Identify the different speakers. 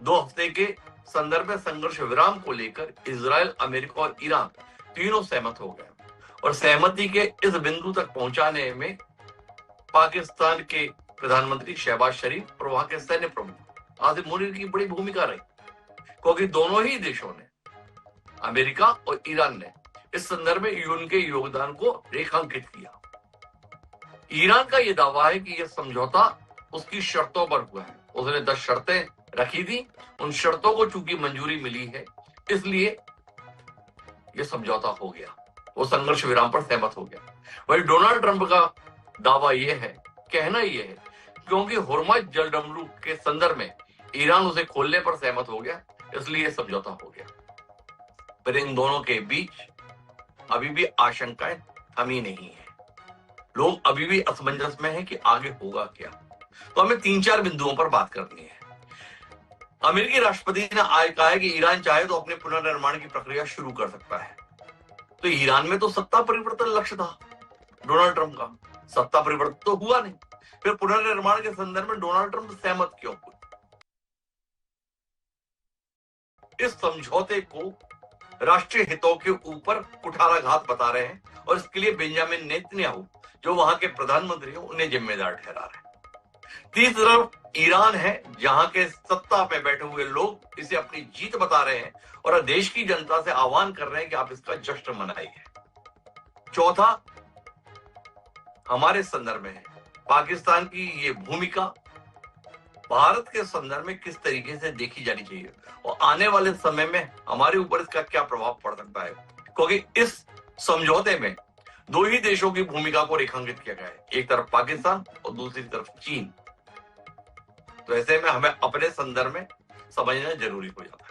Speaker 1: 2 हफ्ते के संदर्भ में संघर्ष विराम को लेकर इजराइल, अमेरिका और ईरान तीनों सहमत हो गए और सहमति के इस बिंदु तक पहुंचाने में पाकिस्तान के प्रधानमंत्री शहबाज शरीफ और वहां के सैन्य प्रमुख आसिफ मुनीर की बड़ी भूमिका रही, क्योंकि दोनों ही देशों ने, अमेरिका और ईरान ने, इस संदर्भ में उनके योगदान को रेखांकित किया। ईरान का यह दावा है कि यह समझौता उसकी शर्तों पर हुआ है। उसने 10 शर्तें रखी थी, उन शर्तों को चूंकि मंजूरी मिली है, इसलिए यह समझौता हो गया, वो संघर्ष विराम पर सहमत हो गया। वही डोनाल्ड ट्रंप का दावा यह है, कहना यह है, क्योंकि हुर्मुज़ जलडमरू के संदर्भ में ईरान उसे खोलने पर सहमत हो गया, इसलिए समझौता हो गया। पर इन दोनों के बीच अभी भी आशंकाएं थमी नहीं है। लोग अभी भी असमंजस में हैं कि आगे होगा क्या। तो हमें 3-4 बिंदुओं पर बात करनी है। अमेरिकी राष्ट्रपति ने आज कहा है कि ईरान चाहे तो अपने पुनर्निर्माण की प्रक्रिया शुरू कर सकता है। तो ईरान में तो सत्ता परिवर्तन लक्ष्य था डोनाल्ड ट्रंप का, सत्ता परिवर्तन तो हुआ नहीं, फिर पुनर्निर्माण के संदर्भ में डोनाल्ड ट्रंप सहमत क्यों हुए? इस समझौते को राष्ट्रीय हितों के ऊपर कुठाराघात बता रहे हैं और इसके लिए बेंजामिन नेतन्याहू, जो वहां के प्रधानमंत्री हैं, उन्हें जिम्मेदार ठहरा रहे हैं। तीसरी तरफ ईरान है, जहां के सत्ता पे बैठे हुए लोग इसे अपनी जीत बता रहे हैं और देश की जनता से आह्वान कर रहे हैं कि आप इसका जश्न मनाइए। चौथा, हमारे संदर्भ में है पाकिस्तान की ये भूमिका भारत के संदर्भ में किस तरीके से देखी जानी चाहिए और आने वाले समय में हमारे ऊपर इसका क्या प्रभाव पड़ सकता है, क्योंकि इस समझौते में 2 ही देशों की भूमिका को रेखांकित किया गया है, एक तरफ पाकिस्तान और दूसरी तरफ चीन। तो ऐसे में हमें अपने संदर्भ में समझना जरूरी हो जाता है।